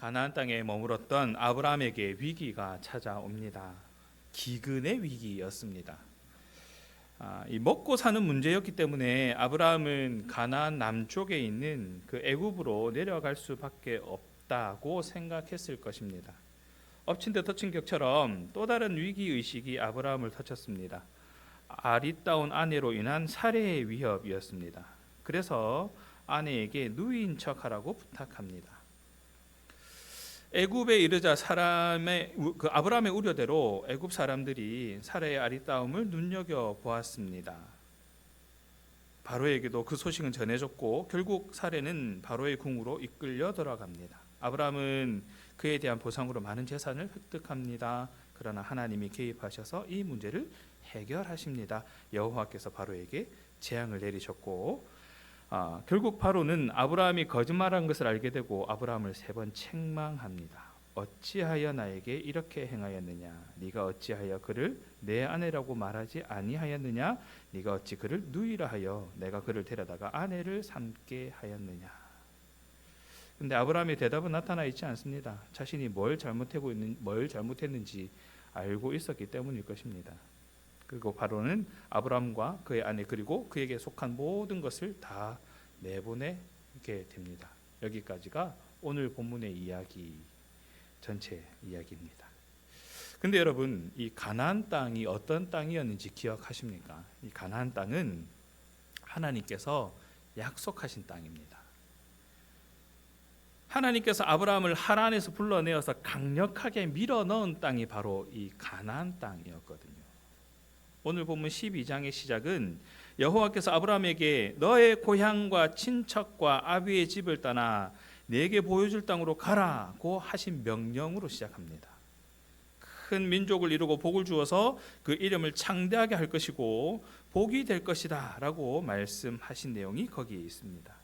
가나안 땅에 머물었던 아브라함에게 위기가 찾아옵니다. 기근의 위기였습니다. 이 먹고 사는 문제였기 때문에 아브라함은 가나안 남쪽에 있는 그 애굽으로 내려갈 수밖에 없다고 생각했을 것입니다. 엎친 데 덮친 격처럼 또 다른 위기 의식이 아브라함을 터쳤습니다. 아리따운 아내로 인한 살해의 위협이었습니다. 그래서 아내에게 누이인 척하라고 부탁합니다. 애굽에 이르자 아브라함의 우려대로 애굽 사람들이 살해의 아리따움을 눈여겨 보았습니다. 바로에게도 그 소식은 전해졌고 결국 살해는 바로의 궁으로 이끌려 들어갑니다. 아브라함은 그에 대한 보상으로 많은 재산을 획득합니다. 그러나 하나님이 개입하셔서 이 문제를 해결하십니다. 여호와께서 바로에게 재앙을 내리셨고 결국 바로는 아브라함이 거짓말한 것을 알게 되고 아브라함을 3번 책망합니다. 어찌하여 나에게 이렇게 행하였느냐? 네가 어찌하여 그를 내 아내라고 말하지 아니하였느냐? 네가 어찌 그를 누이라 하여 내가 그를 데려다가 아내를 삼게 하였느냐? 근데 아브라함의 대답은 나타나 있지 않습니다. 자신이 뭘 잘못했는지 알고 있었기 때문일 것입니다. 그리고 바로는 아브라함과 그의 아내 그리고 그에게 속한 모든 것을 다 내보내게 됩니다. 여기까지가 오늘 본문의 이야기 전체 이야기입니다. 근데 여러분, 이 가나안 땅이 어떤 땅이었는지 기억하십니까? 이 가나안 땅은 하나님께서 약속하신 땅입니다. 하나님께서 아브라함을 하란에서 불러내어서 강력하게 밀어넣은 땅이 바로 이 가나안 땅이었거든요. 오늘 본문 12장의 시작은 여호와께서 아브라함에게 너의 고향과 친척과 아비의 집을 떠나 내게 보여줄 땅으로 가라고 하신 명령으로 시작합니다. 큰 민족을 이루고 복을 주어서 그 이름을 창대하게 할 것이고 복이 될 것이다 라고 말씀하신 내용이 거기에 있습니다.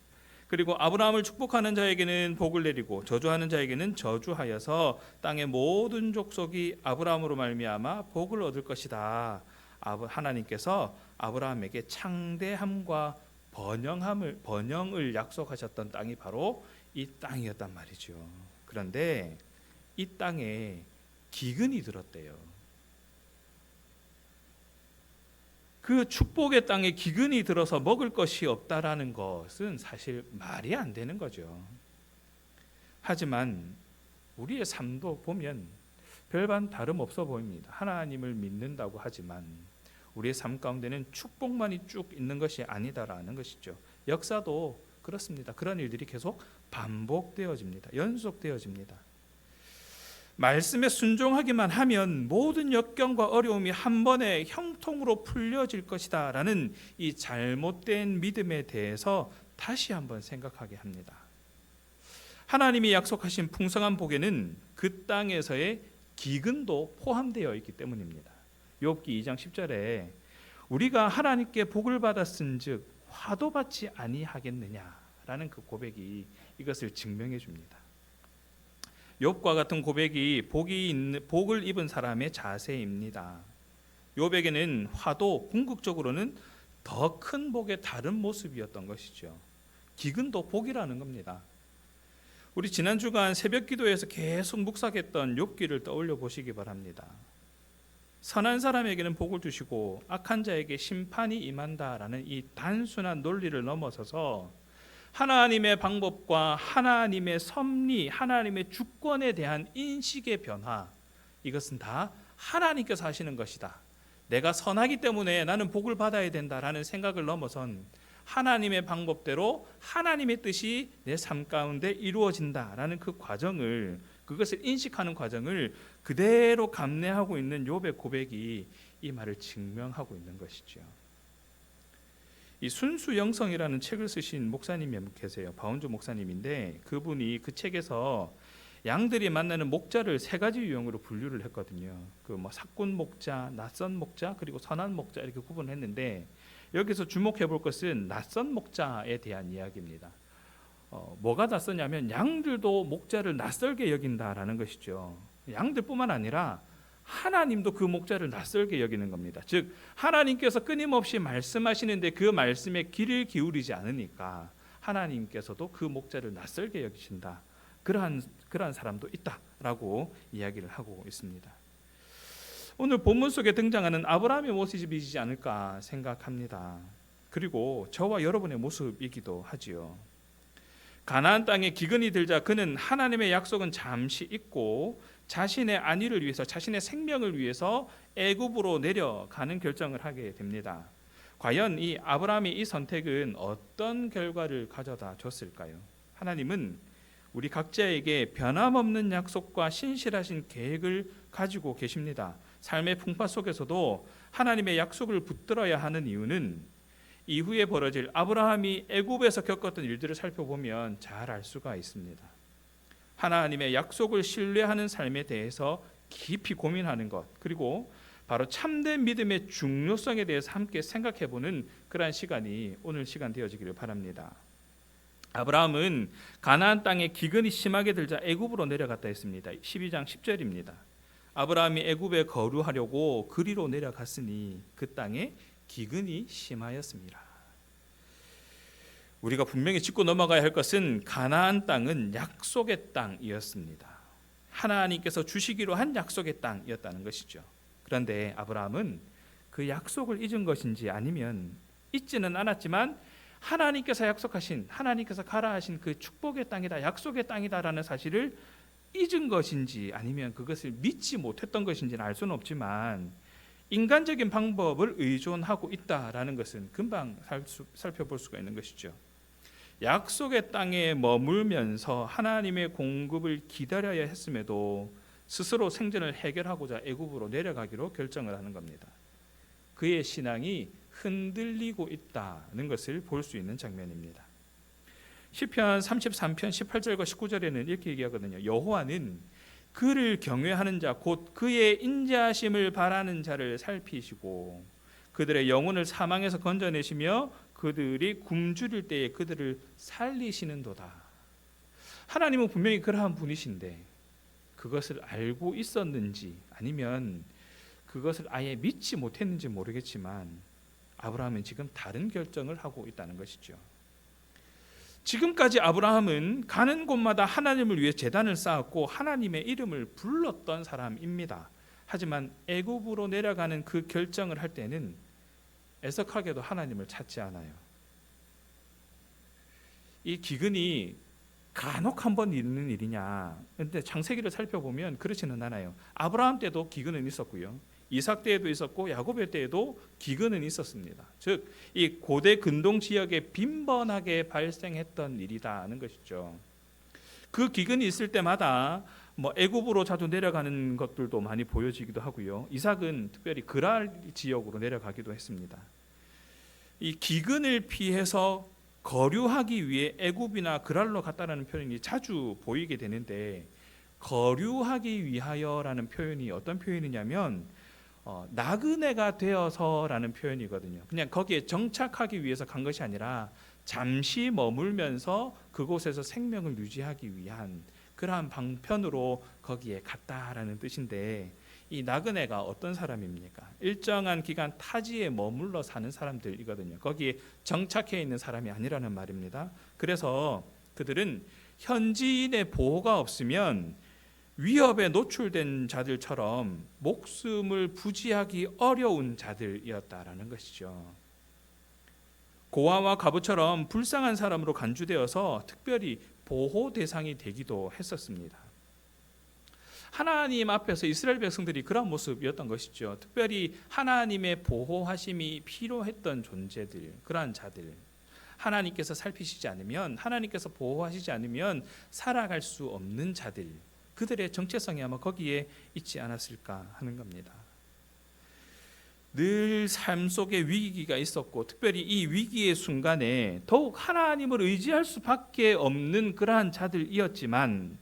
그리고 아브라함을 축복하는 자에게는 복을 내리고 저주하는 자에게는 저주하여서 땅의 모든 족속이 아브라함으로 말미암아 복을 얻을 것이다. 하나님께서 아브라함에게 창대함과 번영을 약속하셨던 땅이 바로 이 땅이었단 말이죠. 그런데 이 땅에 기근이 들었대요. 그 축복의 땅에 기근이 들어서 먹을 것이 없다라는 것은 사실 말이 안 되는 거죠. 하지만 우리의 삶도 보면 별반 다름없어 보입니다. 하나님을 믿는다고 하지만 우리의 삶 가운데는 축복만이 쭉 있는 것이 아니다라는 것이죠. 역사도 그렇습니다. 그런 일들이 계속 반복되어집니다. 연속되어집니다. 말씀에 순종하기만 하면 모든 역경과 어려움이 한 번에 형통으로 풀려질 것이다 라는 이 잘못된 믿음에 대해서 다시 한번 생각하게 합니다. 하나님이 약속하신 풍성한 복에는 그 땅에서의 기근도 포함되어 있기 때문입니다. 욥기 2장 10절에 우리가 하나님께 복을 받았은즉 화도 받지 아니하겠느냐라는 그 고백이 이것을 증명해 줍니다. 욥과 같은 고백이 복을 입은 사람의 자세입니다. 욥에게는 화도 궁극적으로는 더 큰 복의 다른 모습이었던 것이죠. 기근도 복이라는 겁니다. 우리 지난 주간 새벽 기도에서 계속 묵상했던 욥기를 떠올려 보시기 바랍니다. 선한 사람에게는 복을 주시고 악한 자에게 심판이 임한다라는 이 단순한 논리를 넘어서서 하나님의 방법과 하나님의 섭리, 하나님의 주권에 대한 인식의 변화, 이것은 다 하나님께서 하시는 것이다. 내가 선하기 때문에 나는 복을 받아야 된다라는 생각을 넘어선 하나님의 방법대로 하나님의 뜻이 내 삶 가운데 이루어진다라는 그 과정을, 그것을 인식하는 과정을 그대로 감내하고 있는 욥의 고백이 이 말을 증명하고 있는 것이죠. 이 순수영성이라는 책을 쓰신 목사님이 계세요. 바운조 목사님인데 그분이 그 책에서 양들이 만나는 목자를 3가지 유형으로 분류를 했거든요. 그 사꾼 목자, 낯선 목자, 그리고 선한 목자 이렇게 구분했는데 여기서 주목해 볼 것은 낯선 목자에 대한 이야기입니다. 뭐가 낯서냐면 양들도 목자를 낯설게 여긴다라는 것이죠. 양들뿐만 아니라 하나님도 그 목자를 낯설게 여기는 겁니다. 즉 하나님께서 끊임없이 말씀하시는데 그 말씀에 귀를 기울이지 않으니까 하나님께서도 그 목자를 낯설게 여기신다. 그러한 그러한 사람도 있다라고 이야기를 하고 있습니다. 오늘 본문 속에 등장하는 아브라함의 모습이지 않을까 생각합니다. 그리고 저와 여러분의 모습이기도 하지요. 가나안 땅에 기근이 들자 그는 하나님의 약속은 잠시 잊고 자신의 안위를 위해서, 자신의 생명을 위해서 애굽으로 내려가는 결정을 하게 됩니다. 과연 이 아브라함의 이 선택은 어떤 결과를 가져다 줬을까요? 하나님은 우리 각자에게 변함없는 약속과 신실하신 계획을 가지고 계십니다. 삶의 풍파 속에서도 하나님의 약속을 붙들어야 하는 이유는 이후에 벌어질 아브라함이 애굽에서 겪었던 일들을 살펴보면 잘 알 수가 있습니다. 하나님의 약속을 신뢰하는 삶에 대해서 깊이 고민하는 것, 그리고 바로 참된 믿음의 중요성에 대해서 함께 생각해보는 그러한 시간이 오늘 시간 되어지기를 바랍니다. 아브라함은 가나안 땅에 기근이 심하게 들자 애굽으로 내려갔다 했습니다. 12장 10절입니다. 아브라함이 애굽에 거류하려고 그리로 내려갔으니 그 땅에 기근이 심하였습니다. 우리가 분명히 짚고 넘어가야 할 것은 가나안 땅은 약속의 땅이었습니다. 하나님께서 주시기로 한 약속의 땅이었다는 것이죠. 그런데 아브라함은 그 약속을 잊은 것인지 아니면 잊지는 않았지만 하나님께서 약속하신, 하나님께서 가라 하신 그 축복의 땅이다, 약속의 땅이다라는 사실을 잊은 것인지 아니면 그것을 믿지 못했던 것인지는 알 수는 없지만 인간적인 방법을 의존하고 있다라는 것은 금방 살펴볼 수가 있는 것이죠. 약속의 땅에 머물면서 하나님의 공급을 기다려야 했음에도 스스로 생존을 해결하고자 애굽으로 내려가기로 결정을 하는 겁니다. 그의 신앙이 흔들리고 있다는 것을 볼 수 있는 장면입니다. 시편 33편 18절과 19절에는 이렇게 얘기하거든요. 여호와는 그를 경외하는 자 곧 그의 인자하심을 바라는 자를 살피시고 그들의 영혼을 사망에서 건져내시며 그들이 굶주릴 때에 그들을 살리시는도다. 하나님은 분명히 그러한 분이신데 그것을 알고 있었는지 아니면 그것을 아예 믿지 못했는지 모르겠지만 아브라함은 지금 다른 결정을 하고 있다는 것이죠. 지금까지 아브라함은 가는 곳마다 하나님을 위해 제단을 쌓았고 하나님의 이름을 불렀던 사람입니다. 하지만 애굽으로 내려가는 그 결정을 할 때는 애석하게도 하나님을 찾지 않아요. 이 기근이 간혹 한 번 있는 일이냐? 그런데 창세기를 살펴보면 그렇지는 않아요. 아브라함 때도 기근은 있었고요. 이삭 때에도 있었고 야곱의 때에도 기근은 있었습니다. 즉 이 고대 근동 지역에 빈번하게 발생했던 일이다는 것이죠. 그 기근이 있을 때마다 애굽으로 자주 내려가는 것들도 많이 보여지기도 하고요. 이삭은 특별히 그랄 지역으로 내려가기도 했습니다. 이 기근을 피해서 거류하기 위해 애굽이나 그랄로 갔다라는 표현이 자주 보이게 되는데 거류하기 위하여라는 표현이 어떤 표현이냐면 나그네가 되어서라는 표현이거든요. 그냥 거기에 정착하기 위해서 간 것이 아니라 잠시 머물면서 그곳에서 생명을 유지하기 위한 그러한 방편으로 거기에 갔다라는 뜻인데 이 나그네가 어떤 사람입니까? 일정한 기간 타지에 머물러 사는 사람들이거든요. 거기에 정착해 있는 사람이 아니라는 말입니다. 그래서 그들은 현지인의 보호가 없으면 위협에 노출된 자들처럼 목숨을 부지하기 어려운 자들이었다라는 것이죠. 고아와 과부처럼 불쌍한 사람으로 간주되어서 특별히 보호 대상이 되기도 했었습니다. 하나님 앞에서 이스라엘 백성들이 그런 모습이었던 것이죠. 특별히 하나님의 보호하심이 필요했던 존재들, 그러한 자들. 하나님께서 살피시지 않으면, 하나님께서 보호하시지 않으면 살아갈 수 없는 자들. 그들의 정체성이 아마 거기에 있지 않았을까 하는 겁니다. 늘 삶 속에 위기가 있었고 특별히 이 위기의 순간에 더욱 하나님을 의지할 수밖에 없는 그러한 자들이었지만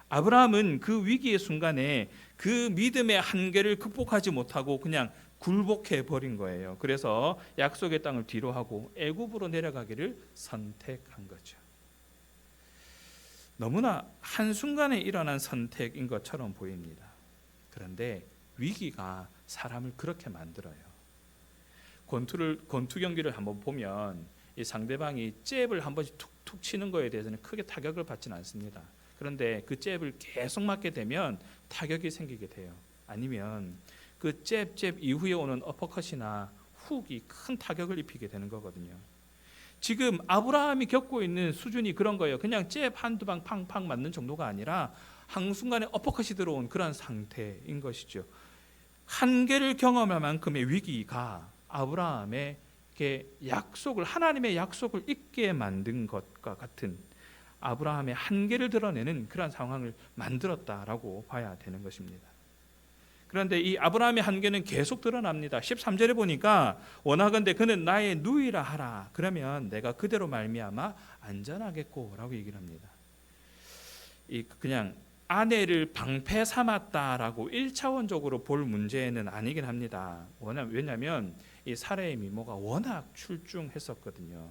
아브라함은 그 위기의 순간에 그 믿음의 한계를 극복하지 못하고 그냥 굴복해 버린 거예요. 그래서 약속의 땅을 뒤로 하고 애굽으로 내려가기를 선택한 거죠. 너무나 한순간에 일어난 선택인 것처럼 보입니다. 그런데 위기가 사람을 그렇게 만들어요. 권투 경기를 한번 보면 이 상대방이 잽을 한 번씩 툭툭 치는 거에 대해서는 크게 타격을 받지는 않습니다. 그런데 그 잽을 계속 맞게 되면 타격이 생기게 돼요. 아니면 그 잽 이후에 오는 어퍼컷이나 훅이 큰 타격을 입히게 되는 거거든요. 지금 아브라함이 겪고 있는 수준이 그런 거예요. 그냥 잽 한두 방 팡팡 맞는 정도가 아니라 한순간에 어퍼컷이 들어온 그런 상태인 것이죠. 한계를 경험할 만큼의 위기가 아브라함의 약속을, 하나님의 약속을 잊게 만든 것과 같은, 아브라함의 한계를 드러내는 그런 상황을 만들었다라고 봐야 되는 것입니다. 그런데 이 아브라함의 한계는 계속 드러납니다. 13절에 보니까 원하건대 그는 나의 누이라 하라. 그러면 내가 그대로 말미암아 안전하겠고 라고 얘기를 합니다. 그냥 아내를 방패 삼았다라고 1차원적으로 볼 문제는 아니긴 합니다. 왜냐하면 이 사라의 미모가 워낙 출중했었거든요.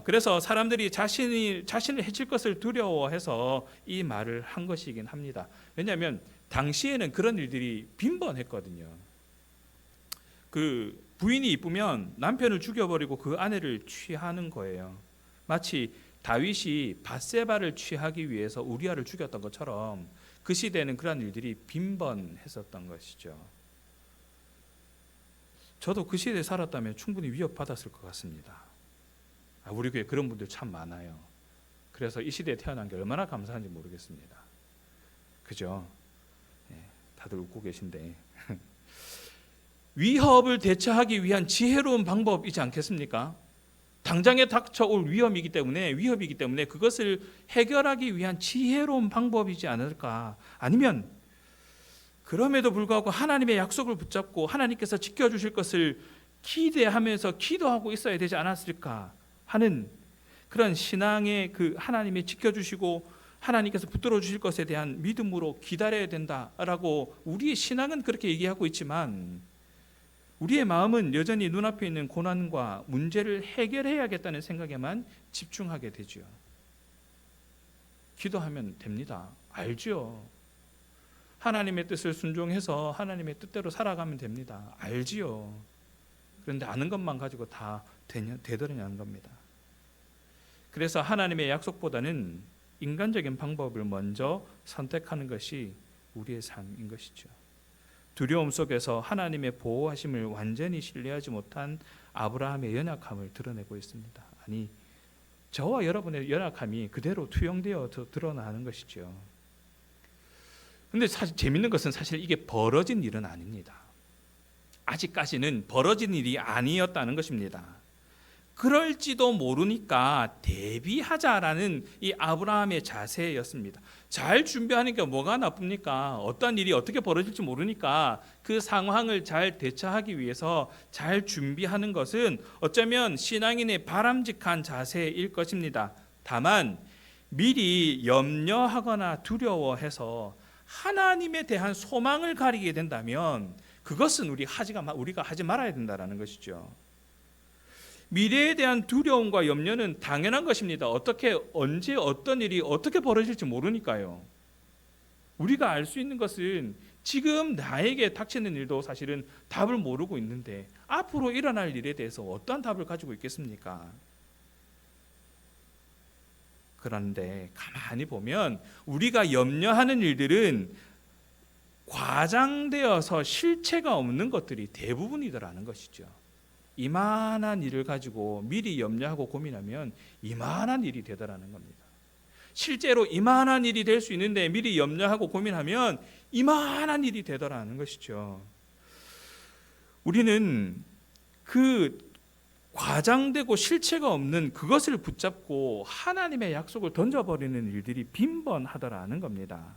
그래서 사람들이 자신을 해칠 것을 두려워해서 이 말을 한 것이긴 합니다. 왜냐하면 당시에는 그런 일들이 빈번했거든요. 그 부인이 이쁘면 남편을 죽여버리고 그 아내를 취하는 거예요. 마치 다윗이 밧세바를 취하기 위해서 우리아를 죽였던 것처럼 그 시대에는 그런 일들이 빈번했었던 것이죠. 저도 그 시대에 살았다면 충분히 위협받았을 것 같습니다. 우리 교회 그런 분들 참 많아요. 그래서 이 시대에 태어난 게 얼마나 감사한지 모르겠습니다. 그죠? 다들 웃고 계신데 위협을 대처하기 위한 지혜로운 방법이지 않겠습니까? 당장에 닥쳐올 위협이기 때문에 그것을 해결하기 위한 지혜로운 방법이지 않을까? 아니면 그럼에도 불구하고 하나님의 약속을 붙잡고 하나님께서 지켜주실 것을 기대하면서 기도하고 있어야 되지 않았을까 하는 그런 신앙의 그 하나님이 지켜주시고 하나님께서 붙들어 주실 것에 대한 믿음으로 기다려야 된다라고 우리의 신앙은 그렇게 얘기하고 있지만 우리의 마음은 여전히 눈앞에 있는 고난과 문제를 해결해야겠다는 생각에만 집중하게 되죠. 기도하면 됩니다. 알지요. 하나님의 뜻을 순종해서 하나님의 뜻대로 살아가면 됩니다. 알지요. 그런데 아는 것만 가지고 다 되더냐는 겁니다. 그래서 하나님의 약속보다는 인간적인 방법을 먼저 선택하는 것이 우리의 삶인 것이죠. 두려움 속에서 하나님의 보호하심을 완전히 신뢰하지 못한 아브라함의 연약함을 드러내고 있습니다. 아니, 저와 여러분의 연약함이 그대로 투영되어 드러나는 것이죠. 그런데 사실 재밌는 것은 사실 이게 벌어진 일은 아닙니다. 아직까지는 벌어진 일이 아니었다는 것입니다. 그럴지도 모르니까 대비하자라는 이 아브라함의 자세였습니다. 잘 준비하는 게 뭐가 나쁩니까? 어떤 일이 어떻게 벌어질지 모르니까 그 상황을 잘 대처하기 위해서 잘 준비하는 것은 어쩌면 신앙인의 바람직한 자세일 것입니다. 다만 미리 염려하거나 두려워해서 하나님에 대한 소망을 가리게 된다면 그것은 우리가 하지 말아야 된다는 것이죠. 미래에 대한 두려움과 염려는 당연한 것입니다. 언제 어떤 일이 어떻게 벌어질지 모르니까요. 우리가 알 수 있는 것은 지금 나에게 닥치는 일도 사실은 답을 모르고 있는데 앞으로 일어날 일에 대해서 어떠한 답을 가지고 있겠습니까? 그런데 가만히 보면 우리가 염려하는 일들은 과장되어서 실체가 없는 것들이 대부분이더라는 것이죠. 이만한 일을 가지고 미리 염려하고 고민하면 이만한 일이 되더라는 겁니다. 실제로 이만한 일이 될 수 있는데 미리 염려하고 고민하면 이만한 일이 되더라는 것이죠. 우리는 그 과장되고 실체가 없는 그것을 붙잡고 하나님의 약속을 던져버리는 일들이 빈번하더라는 겁니다.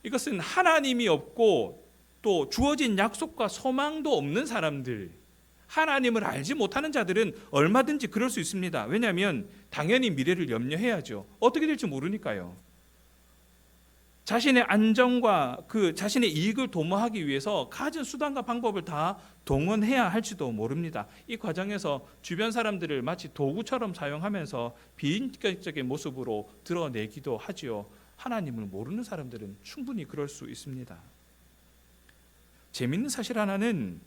이것은 하나님이 없고 또 주어진 약속과 소망도 없는 사람들, 하나님을 알지 못하는 자들은 얼마든지 그럴 수 있습니다. 왜냐하면 당연히 미래를 염려해야죠. 어떻게 될지 모르니까요. 자신의 안정과 자신의 이익을 도모하기 위해서 가진 수단과 방법을 다 동원해야 할지도 모릅니다. 이 과정에서 주변 사람들을 마치 도구처럼 사용하면서 비인격적인 모습으로 드러내기도 하지요. 하나님을 모르는 사람들은 충분히 그럴 수 있습니다. 재밌는 사실 하나는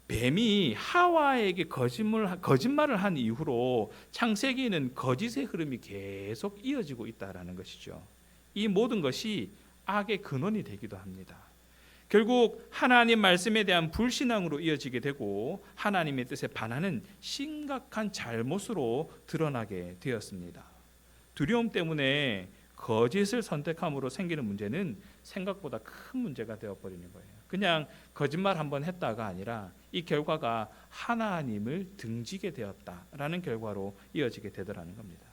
뱀이 하와에게 거짓말을 한 이후로 창세기에는 거짓의 흐름이 계속 이어지고 있다라는 것이죠. 이 모든 것이 악의 근원이 되기도 합니다. 결국 하나님 말씀에 대한 불신앙으로 이어지게 되고 하나님의 뜻에 반하는 심각한 잘못으로 드러나게 되었습니다. 두려움 때문에 거짓을 선택함으로 생기는 문제는 생각보다 큰 문제가 되어버리는 거예요. 그냥 거짓말 한번 했다가 아니라 이 결과가 하나님을 등지게 되었다라는 결과로 이어지게 되더라는 겁니다.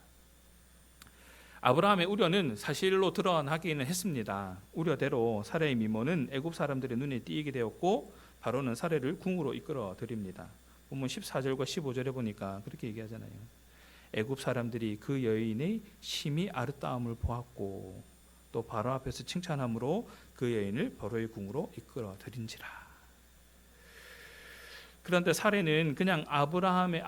아브라함의 우려는 사실로 드러나기는 했습니다. 우려대로 사레의 미모는 애굽 사람들의 눈에 띄게 되었고 바로는 사레를 궁으로 이끌어 드립니다. 본문 14절과 15절에 보니까 그렇게 얘기하잖아요. 애굽 사람들이 그 여인의 심히 아름다움을 보았고 또 바로 앞에서 칭찬함으로 그 여인을 바로의 궁으로 이끌어 드린지라. 그런데 사레는 그냥 아브라함의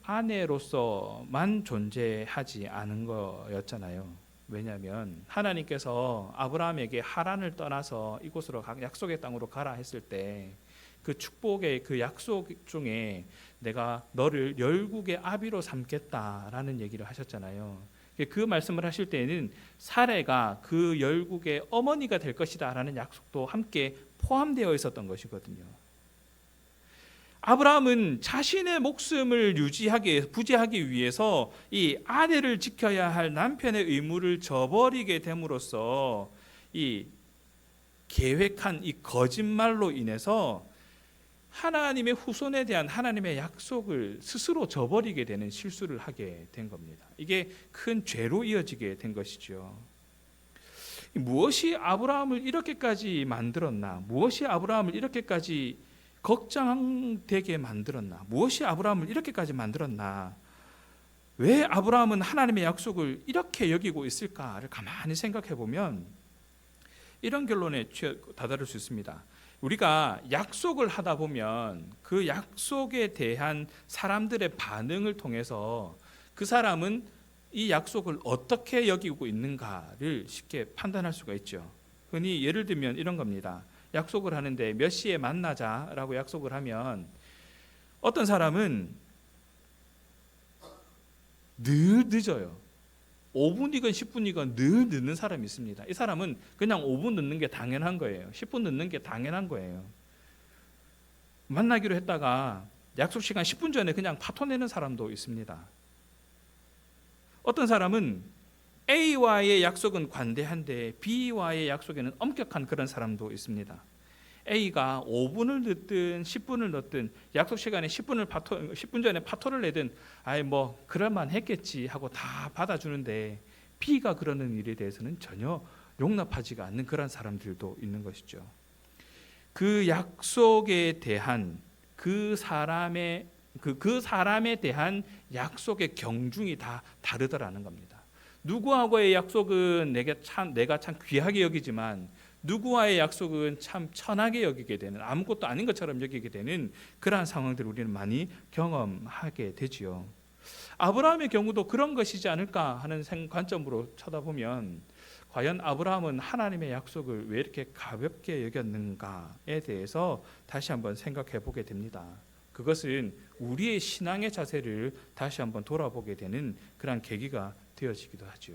아내로서만 존재하지 않은 거였잖아요. 왜냐하면 하나님께서 아브라함에게 하란을 떠나서 이곳으로 약속의 땅으로 가라 했을 때 그 축복의 그 약속 중에 내가 너를 열국의 아비로 삼겠다라는 얘기를 하셨잖아요. 그 말씀을 하실 때에는 사레가 그 열국의 어머니가 될 것이다라는 약속도 함께 포함되어 있었던 것이거든요. 아브라함은 자신의 목숨을 부지하기 위해서 이 아내를 지켜야 할 남편의 의무를 저버리게 됨으로써 이 계획한 이 거짓말로 인해서 하나님의 후손에 대한 하나님의 약속을 스스로 저버리게 되는 실수를 하게 된 겁니다. 이게 큰 죄로 이어지게 된 것이죠. 무엇이 아브라함을 이렇게까지 만들었나? 무엇이 아브라함을 이렇게까지 걱정되게 만들었나? 무엇이 아브라함을 이렇게까지 만들었나? 왜 아브라함은 하나님의 약속을 이렇게 여기고 있을까를 가만히 생각해 보면 이런 결론에 다다를 수 있습니다. 우리가 약속을 하다 보면 그 약속에 대한 사람들의 반응을 통해서 그 사람은 이 약속을 어떻게 여기고 있는가를 쉽게 판단할 수가 있죠. 흔히 예를 들면 이런 겁니다. 약속을 하는데 몇 시에 만나자라고 약속을 하면 어떤 사람은 늘 늦어요. 5분이건 10분이건 늘 늦는 사람이 있습니다. 이 사람은 그냥 5분 늦는 게 당연한 거예요. 10분 늦는 게 당연한 거예요. 만나기로 했다가 약속 시간 10분 전에 그냥 파토 내는 사람도 있습니다. 어떤 사람은 A와의 약속은 관대한데 B와의 약속에는 엄격한 그런 사람도 있습니다. A가 5분을 늦든 10분을 늦든 약속 시간에 10분 전에 파토를 내든 그럴만 했겠지 하고 다 받아주는데 B가 그러는 일에 대해서는 전혀 용납하지가 않는 그런 사람들도 있는 것이죠. 그 약속에 대한 그 사람에 대한 약속의 경중이 다 다르더라는 겁니다. 누구하고의 약속은 내가 참 귀하게 여기지만 누구와의 약속은 참 천하게 여기게 되는, 아무것도 아닌 것처럼 여기게 되는 그러한 상황들을 우리는 많이 경험하게 되지요. 아브라함의 경우도 그런 것이지 않을까 하는 관점으로 쳐다보면 과연 아브라함은 하나님의 약속을 왜 이렇게 가볍게 여겼는가에 대해서 다시 한번 생각해 보게 됩니다. 그것은 우리의 신앙의 자세를 다시 한번 돌아보게 되는 그런 계기가 되어지기도 하죠.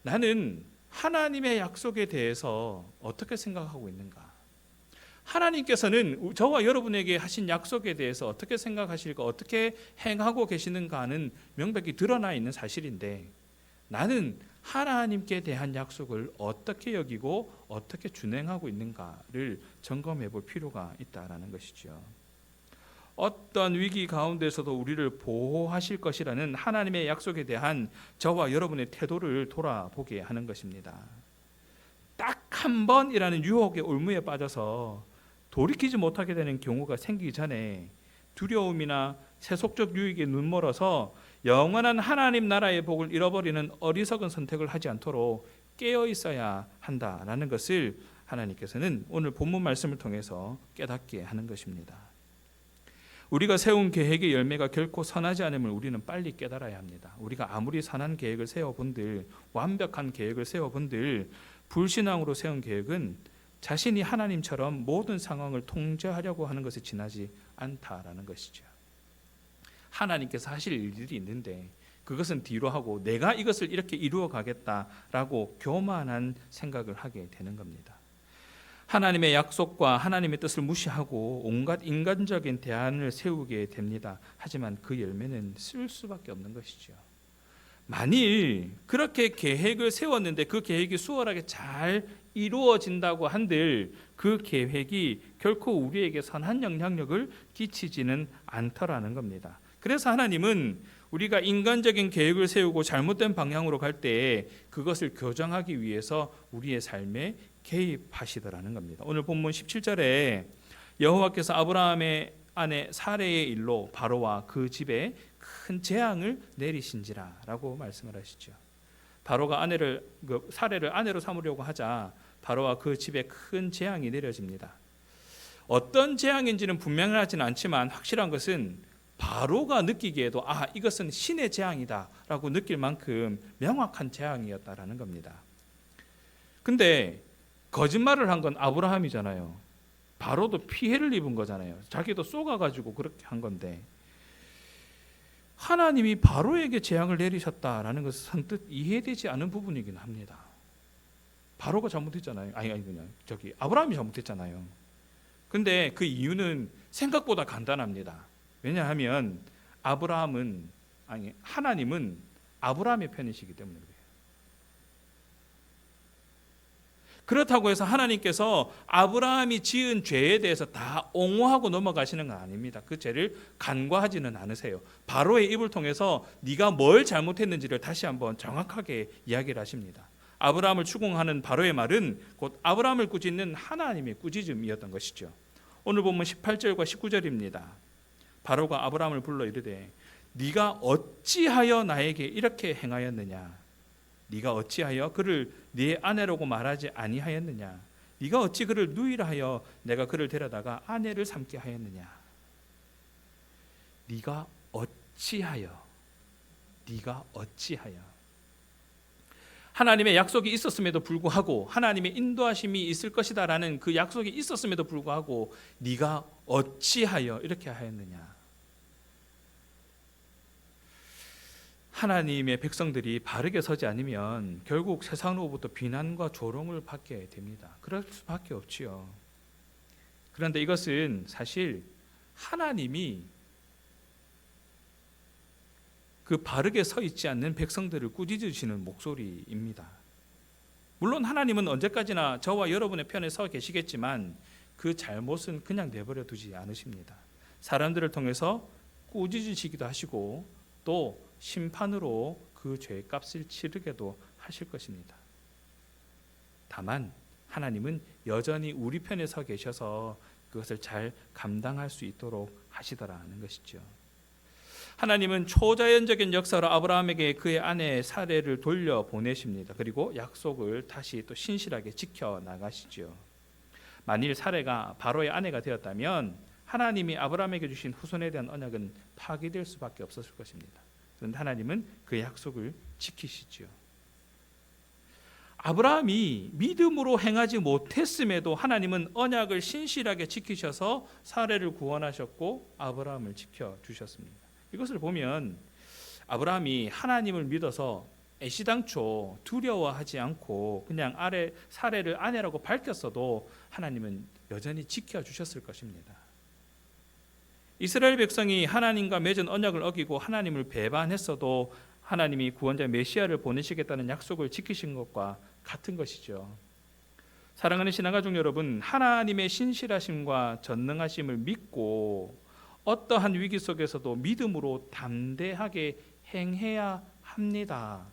나는 하나님의 약속에 대해서 어떻게 생각하고 있는가? 하나님께서는 저와 여러분에게 하신 약속에 대해서 어떻게 생각하실까, 어떻게 행하고 계시는가는 명백히 드러나 있는 사실인데 나는 하나님께 대한 약속을 어떻게 여기고 어떻게 준행하고 있는가를 점검해 볼 필요가 있다는 것이죠. 어떤 위기 가운데서도 우리를 보호하실 것이라는 하나님의 약속에 대한 저와 여러분의 태도를 돌아보게 하는 것입니다. 딱 한 번이라는 유혹의 올무에 빠져서 돌이키지 못하게 되는 경우가 생기기 전에 두려움이나 세속적 유익에 눈멀어서 영원한 하나님 나라의 복을 잃어버리는 어리석은 선택을 하지 않도록 깨어 있어야 한다라는 것을 하나님께서는 오늘 본문 말씀을 통해서 깨닫게 하는 것입니다. 우리가 세운 계획의 열매가 결코 선하지 않음을 우리는 빨리 깨달아야 합니다. 우리가 아무리 선한 계획을 세워본들, 완벽한 계획을 세워본들 불신앙으로 세운 계획은 자신이 하나님처럼 모든 상황을 통제하려고 하는 것에 지나지 않다라는 것이죠. 하나님께서 하실 일들이 있는데 그것은 뒤로 하고 내가 이것을 이렇게 이루어 가겠다라고 교만한 생각을 하게 되는 겁니다. 하나님의 약속과 하나님의 뜻을 무시하고 온갖 인간적인 대안을 세우게 됩니다. 하지만 그 열매는 쓸 수밖에 없는 것이죠. 만일 그렇게 계획을 세웠는데 그 계획이 수월하게 잘 이루어진다고 한들 그 계획이 결코 우리에게 선한 영향력을 끼치지는 않더라는 겁니다. 그래서 하나님은 우리가 인간적인 계획을 세우고 잘못된 방향으로 갈 때 그것을 교정하기 위해서 우리의 삶에 개입하시더라는 겁니다. 오늘 본문 17절에 여호와께서 아브라함의 아내 사레의 일로 바로와 그 집에 큰 재앙을 내리신지라라고 말씀을 하시죠. 바로가 사레를 아내로 삼으려고 하자 바로와 그 집에 큰 재앙이 내려집니다. 어떤 재앙인지는 분명하지는 않지만 확실한 것은 바로가 느끼기에도 이것은 신의 재앙이다라고 느낄 만큼 명확한 재앙이었다라는 겁니다. 근데 거짓말을 한 건 아브라함이잖아요. 바로도 피해를 입은 거잖아요. 자기도 쏘가가지고 그렇게 한 건데 하나님이 바로에게 재앙을 내리셨다라는 것은 선뜻 이해되지 않은 부분이긴 합니다. 바로가 잘못했잖아요. 아브라함이 잘못했잖아요. 근데 그 이유는 생각보다 간단합니다. 왜냐하면 하나님은 아브라함의 편이시기 때문에 그래요. 그렇다고 해서 하나님께서 아브라함이 지은 죄에 대해서 다 옹호하고 넘어가시는 건 아닙니다. 그 죄를 간과하지는 않으세요. 바로의 입을 통해서 네가 뭘 잘못했는지를 다시 한번 정확하게 이야기를 하십니다. 아브라함을 추궁하는 바로의 말은 곧 아브라함을 꾸짖는 하나님의 꾸짖음이었던 것이죠. 오늘 보면 18절과 19절입니다. 바로가 아브라함을 불러 이르되 네가 어찌하여 나에게 이렇게 행하였느냐? 네가 어찌하여 그를 네 아내라고 말하지 아니하였느냐? 네가 어찌 그를 누이라 하여 내가 그를 데려다가 아내를 삼게 하였느냐? 네가 어찌하여 하나님의 약속이 있었음에도 불구하고 하나님의 인도하심이 있을 것이다라는 그 약속이 있었음에도 불구하고 네가 어찌하여 이렇게 하였느냐? 하나님의 백성들이 바르게 서지 않으면 결국 세상으로부터 비난과 조롱을 받게 됩니다. 그럴 수밖에 없지요. 그런데 이것은 사실 하나님이 그 바르게 서 있지 않는 백성들을 꾸짖으시는 목소리입니다. 물론 하나님은 언제까지나 저와 여러분의 편에 서 계시겠지만 그 잘못은 그냥 내버려 두지 않으십니다. 사람들을 통해서 꾸짖으시기도 하시고 또 심판으로 그 죄의 값을 치르게도 하실 것입니다. 다만 하나님은 여전히 우리 편에 서 계셔서 그것을 잘 감당할 수 있도록 하시더라는 것이죠. 하나님은 초자연적인 역사로 아브라함에게 그의 아내 사레를 돌려보내십니다. 그리고 약속을 다시 또 신실하게 지켜나가시죠. 만일 사레가 바로의 아내가 되었다면 하나님이 아브라함에게 주신 후손에 대한 언약은 파기될 수밖에 없었을 것입니다. 그런데 하나님은 그 약속을 지키시죠. 아브라함이 믿음으로 행하지 못했음에도 하나님은 언약을 신실하게 지키셔서 사레를 구원하셨고 아브라함을 지켜주셨습니다. 이것을 보면 아브라함이 하나님을 믿어서 애시당초 두려워하지 않고 그냥 사레를 아내라고 밝혔어도 하나님은 여전히 지켜주셨을 것입니다. 이스라엘 백성이 하나님과 맺은 언약을 어기고 하나님을 배반했어도 하나님이 구원자 메시아를 보내시겠다는 약속을 지키신 것과 같은 것이죠. 사랑하는 신앙가족 여러분, 하나님의 신실하심과 전능하심을 믿고 어떠한 위기 속에서도 믿음으로 담대하게 행해야 합니다.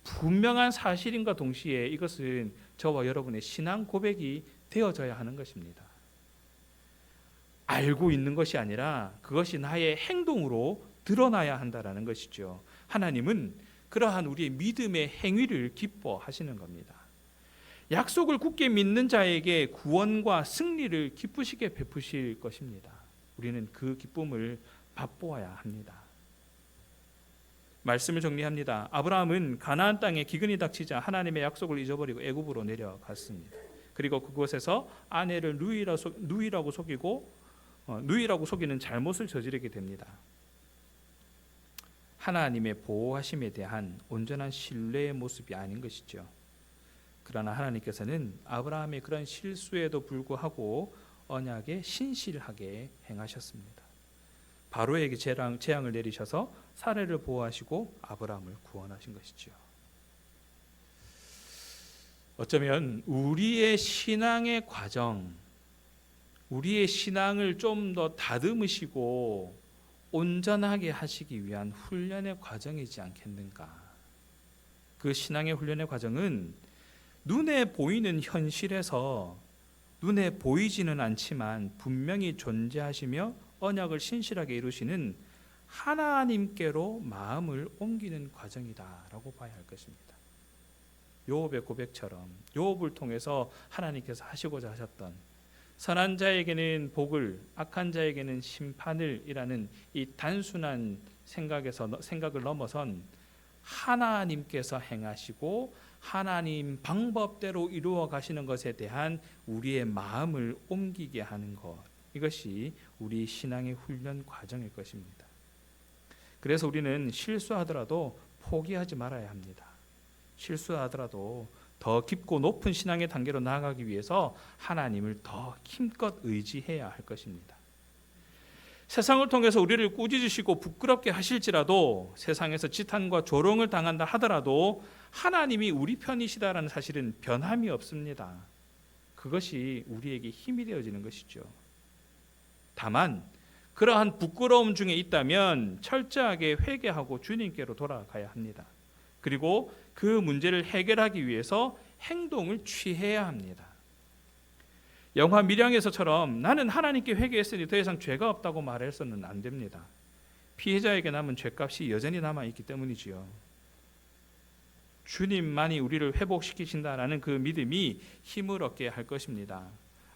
분명한 사실인과 동시에 이것은 저와 여러분의 신앙 고백이 되어져야 하는 것입니다. 알고 있는 것이 아니라 그것이 나의 행동으로 드러나야 한다라는 것이죠. 하나님은 그러한 우리의 믿음의 행위를 기뻐하시는 겁니다. 약속을 굳게 믿는 자에게 구원과 승리를 기쁘시게 베푸실 것입니다. 우리는 그 기쁨을 맛보아야 합니다. 말씀을 정리합니다. 아브라함은 가나안 땅에 기근이 닥치자 하나님의 약속을 잊어버리고 애굽으로 내려갔습니다. 그리고 그곳에서 아내를 누이라고 속이는 잘못을 저지르게 됩니다. 하나님의 보호하심에 대한 온전한 신뢰의 모습이 아닌 것이죠. 그러나 하나님께서는 아브라함의 그런 실수에도 불구하고 언약에 신실하게 행하셨습니다. 바로에게 재앙을 내리셔서 사례를 보호하시고 아브라함을 구원하신 것이죠. 어쩌면 우리의 신앙의 과정, 우리의 신앙을 좀 더 다듬으시고 온전하게 하시기 위한 훈련의 과정이지 않겠는가. 그 신앙의 훈련의 과정은 눈에 보이는 현실에서 눈에 보이지는 않지만 분명히 존재하시며 언약을 신실하게 이루시는 하나님께로 마음을 옮기는 과정이다라고 봐야 할 것입니다. 요업의 고백처럼 요업을 통해서 하나님께서 하시고자 하셨던 선한 자에게는 복을, 악한 자에게는 심판을 이라는 이 단순한 생각을 넘어선 하나님께서 행하시고 하나님 방법대로 이루어 가시는 것에 대한 우리의 마음을 옮기게 하는 것, 이것이 우리 신앙의 훈련 과정일 것입니다. 그래서 우리는 실수하더라도 포기하지 말아야 합니다. 실수하더라도 더 깊고 높은 신앙의 단계로 나아가기 위해서 하나님을 더 힘껏 의지해야 할 것입니다. 세상을 통해서 우리를 꾸짖으시고 부끄럽게 하실지라도, 세상에서 지탄과 조롱을 당한다 하더라도 하나님이 우리 편이시다라는 사실은 변함이 없습니다. 그것이 우리에게 힘이 되어지는 것이죠. 다만 그러한 부끄러움 중에 있다면 철저하게 회개하고 주님께로 돌아가야 합니다. 그리고 그 문제를 해결하기 위해서 행동을 취해야 합니다. 영화 밀양에서처럼 나는 하나님께 회개했으니 더 이상 죄가 없다고 말해서는 안 됩니다. 피해자에게 남은 죄값이 여전히 남아있기 때문이지요. 주님만이 우리를 회복시키신다라는 그 믿음이 힘을 얻게 할 것입니다.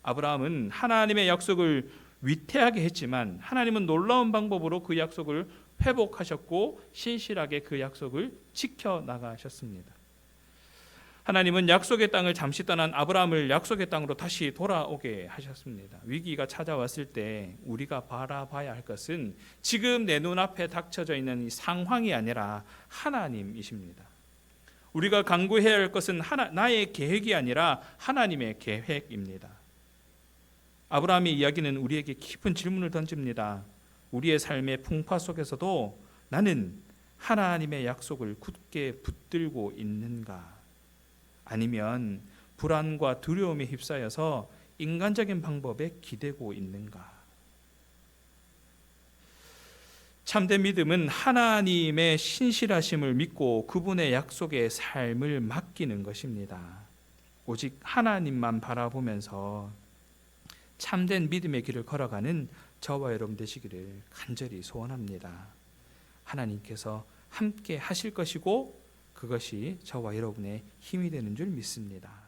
아브라함은 하나님의 약속을 위태하게 했지만 하나님은 놀라운 방법으로 그 약속을 회복하셨고 신실하게 그 약속을 지켜나가셨습니다. 하나님은 약속의 땅을 잠시 떠난 아브라함을 약속의 땅으로 다시 돌아오게 하셨습니다. 위기가 찾아왔을 때 우리가 바라봐야 할 것은 지금 내 눈앞에 닥쳐져 있는 이 상황이 아니라 하나님이십니다. 우리가 간구해야 할 것은 나의 계획이 아니라 하나님의 계획입니다. 아브라함의 이야기는 우리에게 깊은 질문을 던집니다. 우리의 삶의 풍파 속에서도 나는 하나님의 약속을 굳게 붙들고 있는가? 아니면 불안과 두려움에 휩싸여서 인간적인 방법에 기대고 있는가? 참된 믿음은 하나님의 신실하심을 믿고 그분의 약속의 삶을 맡기는 것입니다. 오직 하나님만 바라보면서 참된 믿음의 길을 걸어가는 저와 여러분 되시기를 간절히 소원합니다. 하나님께서 함께 하실 것이고 그것이 저와 여러분의 힘이 되는 줄 믿습니다.